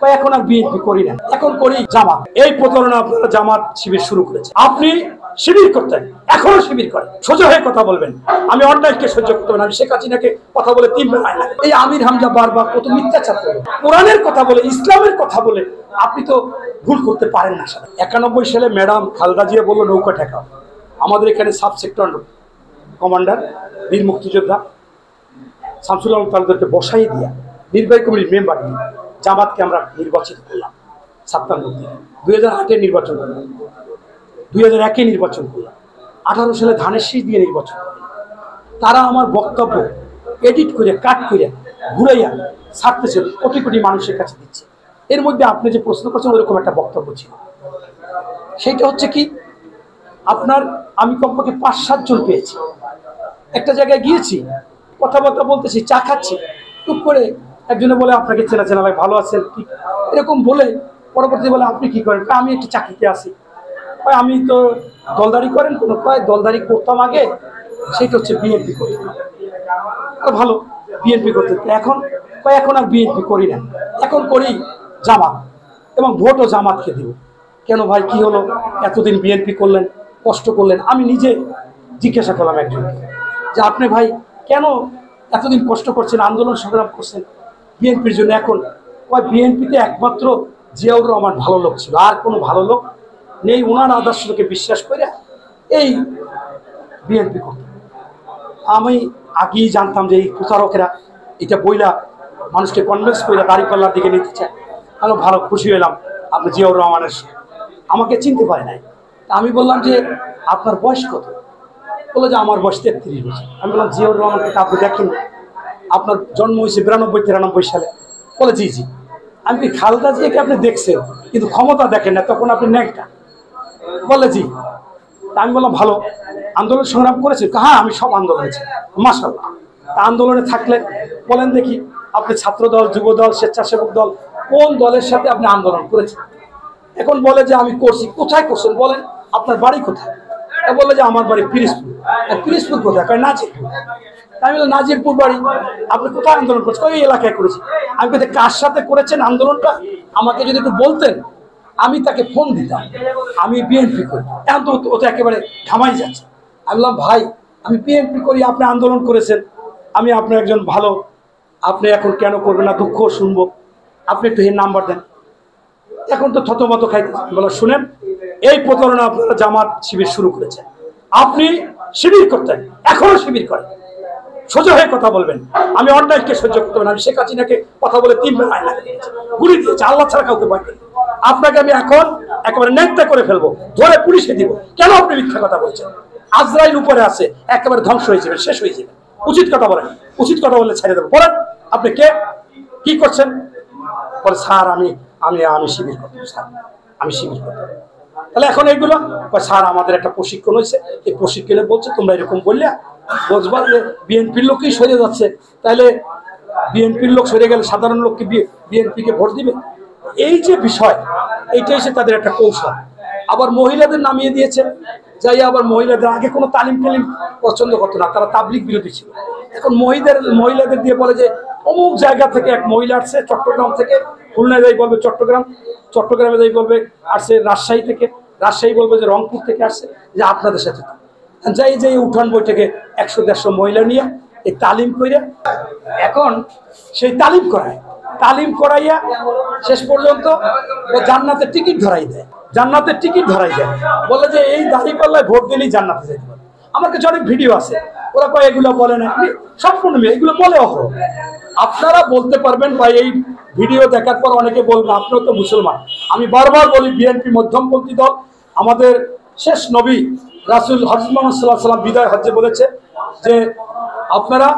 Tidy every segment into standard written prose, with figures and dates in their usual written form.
এখন আর বিএনপি করি না, এখন করি জামাত। এই প্রতারণা আপনারা জামাত শিবির শুরু করেছে। আপনি শিবির করতেন, এখনো শিবির করেন। সোজা হয়ে কথা বলবেন। আমি অন্যায়কে সহ্য করতে পারি না। আমি শেখ হাসিনাকে কথা বলে 3 বার আয়না। এই আমির হামজা বারবার কত মিথ্যাচার করে, কোরআনের কথা বলে, ইসলামের কথা বলে আপনি তো ভুল করতে পারেন না। 91 সালে ম্যাডাম খালেদা জিয়া বলল নৌকা ঠেকাও। আমাদের এখানে সাব সেক্টর কমান্ডার বীর মুক্তিযোদ্ধা শামসুল আলম তালুকদারকে বসাই দিয়া নির্বাহী কমিটির মেম্বার দিয়ে জামাতকে আমরা নির্বাচিত করলাম। 57 2008-এ নির্বাচন করলাম, 2001-এ নির্বাচন করলাম, 18 সালে ধানের শীষ দিয়ে নির্বাচন করলাম। তারা আমার বক্তব্য এডিট করে কাট করে ঘুরাইয়া ছাড়তেছে, কোটি কোটি মানুষের কাছে দিচ্ছে। এর মধ্যে আপনি যে প্রশ্ন করছেন ওরকম একটা বক্তব্য ছিল। সেইটা হচ্ছে কি, আপনার আমি কমপক্ষে 5-7 জন পেয়েছি। একটা জায়গায় গিয়েছি, কথাবার্তা বলতেছি, চা খাচ্ছি, টুক করে একজনে বলে আপনাকে চেনা চেনা ভাই, ভালো আছেন কি, এরকম বলে পরবর্তী বলে আপনি কি করেন? আমি একটু চাকরিতে আসি। আমি তো দলদারি করেন? কোনো কয় দলদারি করতাম আগে, সেটা হচ্ছে বিএনপি করতাম। ভালো, বিএনপি করতে। এখন আর বিএনপি করি না, এখন করি জামাত এবং ভোটও জামাতকে দিব। কেন ভাই, কি হলো? এতদিন বিএনপি করলেন, কষ্ট করলেন। আমি নিজে জিজ্ঞাসা করলাম একজনকে যে আপনি ভাই কেন এতদিন কষ্ট করছেন, আন্দোলন সংগ্রাম করছেন বিএনপির জন্য? এখন বিএনপিতে একমাত্র জিয়াউর রহমান ভালো লোক ছিল, আর কোনো ভালো লোক নেই। ওনার আদর্শকে বিশ্বাস করে এই বিএনপি করত। আমি আগেই জানতাম যে এই প্রচারকেরা এটা বইলা মানুষকে কনভিন্স করে দাঁড়িপাল্লার দিকে নিতে চায়। আমি ভালো খুশি হলাম আপনি জিয়াউর রহমানের। আমাকে চিনতে পারে নাই। আমি বললাম যে আপনার বয়স কত? বললো যে আমার বয়স 33 বছর। আমি বললাম জিয়াউর রহমানকে আপনি দেখেন, আপনার জন্ম হয়েছে 92-93 সালে। বলে জি জি। আমি কি খালেদা জিয়াকে আপনি দেখছেন কিন্তু ক্ষমতা দেখেন না, তখন আপনি ন্যাংটা? বলে জি। আমি বললাম ভালো, আন্দোলন সংগ্রাম করেছে? হ্যাঁ, আমি সব আন্দোলনে ছিলাম। মাশাআল্লাহ। তা আন্দোলনে থাকলে বলেন দেখি, আপনি ছাত্র দল, যুব দল, স্বেচ্ছাসেবক দল, কোন দলের সাথে আপনি আন্দোলন করেছেন? এখন বলে যে আমি করছি। কোথায় করছেন বলেন, আপনার বাড়ি কোথায়? বলে যে আমার বাড়ি পিরিজপুর। পিরিজপুর কোথায়? নাজিরপুর। আমি বললাম নাজিরপুর বাড়ি, আপনি কোথায় আন্দোলন করছেন? ওই এলাকায় করেছি। আমি বলতে কার সাথে করেছেন আন্দোলনটা আমাকে যদি একটু বলতেন, আমি তাকে ফোন দিতাম। আমি বিএনপি করি। এখন তো ও তো একেবারে ঘামাই যাচ্ছে। আমি বললাম ভাই, আমি বিএনপি করি, আপনি আন্দোলন করেছেন, আমি আপনার একজন ভালো, আপনি এখন কেন করবেন না? দুঃখ শুনবো, আপনি একটু এর নাম্বার দেন। এখন তো থতমত খাইতেছে। বলো শুনেন, এই প্রতারণা আপনারা জামাত শিবির শুরু করেছেন। আপনি শিবির করতেন, এখনো শিবির করেন। সোজা হয়ে কথা বলবেন। আমি অন্যায়কে সহ্য করতে পারি না। আমি শেখ হাসিনাকে কথা বলে 3 বার আয়না দিয়েছি, গুলি দিয়েছি, আল্লাহ ছাড়া কাউকে ভয় করি। আপনাকে আমি এখন একেবারে ন্যাংটা করে ফেলবো, ধরে পুলিশে দিব। কেন আপনি মিথ্যা কথা বলছেন? আজরাইল উপরে আছে, একেবারে ধ্বংস হয়ে যাবে, শেষ হয়ে যাবে। উচিত কথা বলেন, উচিত কথা বললে ছেড়ে দেবো। বলেন আপনি কে, কি করছেন? বলে স্যার আমি আমি আমি শিবির করতাম, স্যার আমি শিবির করতাম। তাহলে এখন এইগুলো স্যার আমাদের একটা প্রশিক্ষণ হয়েছে, এই প্রশিক্ষণে বলছে তোমরা এরকম বললে বুঝবা যে বিএনপির লোকই সরে যাচ্ছে, তাহলে বিএনপির লোক সরে গেলে সাধারণ লোককে বিএনপিকে ভোট দিবে। এই যে বিষয়, এইটাই সে তাদের একটা কৌশল। আবার মহিলাদের নামিয়ে দিয়েছে, যাই আবার মহিলাদের আগে কোনো তালিম পছন্দ করতো না, তারা তাবলিগ বিরোধী ছিল। এখন মহিলাদের দিয়ে বলে যে অমুক জায়গা থেকে এক মহিলা আসছে চট্টগ্রাম থেকে, খুলনায় যাই বলবে চট্টগ্রাম, চট্টগ্রামে যাই বলবে আসছে রাজশাহী থেকে, রাজশাহী বলবে যে রংপুর থেকে আসছে, যে আপনাদের সাথে যাই উঠান বৈঠকে 100-150 মহিলা নিয়ে এই তালিম করে এখন সেই তালিম করাইয়া শেষ পর্যন্ত ও জান্নাতের টিকিট ধরাই দেয়। বলে যে এই দাঁড়িপাল্লায় ভোট দিলেই জান্নাতে যেতে পারে। আমার কাছে অনেক ভিডিও আছে, ওরা কয় এগুলো বলে না, সম্পূর্ণ এগুলো বলে। আপনারা বলতে পারবেন বা এই ভিডিও দেখার পর অনেকে বলবেন আপনিও তো মুসলমান। আমি বারবার বলি বিএনপি মধ্যমপন্থী দল। আমাদের শেষ নবী রাসূল হযরত মুহাম্মদ সাল্লাল্লাহু আলাইহি ওয়াসাল্লাম বিদায় হজ্জে বলেছে যে আপনারা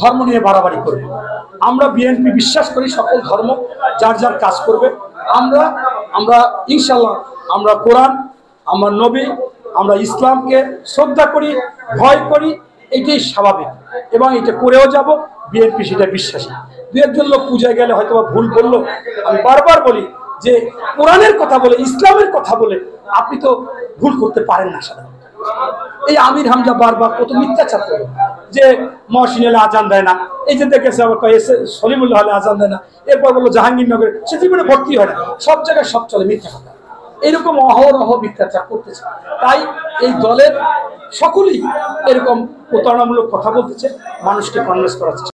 ধর্ম নিয়ে বাড়াবাড়ি করবেন। আমরা বিএনপি বিশ্বাস করি সকল ধর্ম যার যার কাজ করবে। আমরা ইনশাআল্লাহ আমরা কোরআন, আমরা নবী, আমরা ইসলামকে শ্রদ্ধা করি, ভয় করি, এটাই স্বাভাবিক এবং এটা করেও যাব। বিএনপি সেটা বিশ্বাসী। 2-1 লোক পূজায় গেলে হয়তো বা ভুল বললো। আমি বারবার বলি যে কোরআনের কথা বলে, ইসলামের কথা বলে আপনি তো ভুল করতে পারেন না সাধারণত। এই আমির হামজা বারবার কত মিথ্যাচার করলো যে মহসিন হলে আজান দেয় না, এই যে দেখেছে আবার সলিমুল্লাহ হলে আজান দেয় না, এরপর বললো জাহাঙ্গীরনগরে সে জীবনে ভর্তি হয় না, সব জায়গায় সব চলে মিথ্যা কথা। এরকম অহরহ মিথ্যাচার করতেছে। তাই এই দলের সকলেই এরকম প্রতারণামূলক কথা বলতেছে, মানুষকে কনভিন্স করার চেষ্টা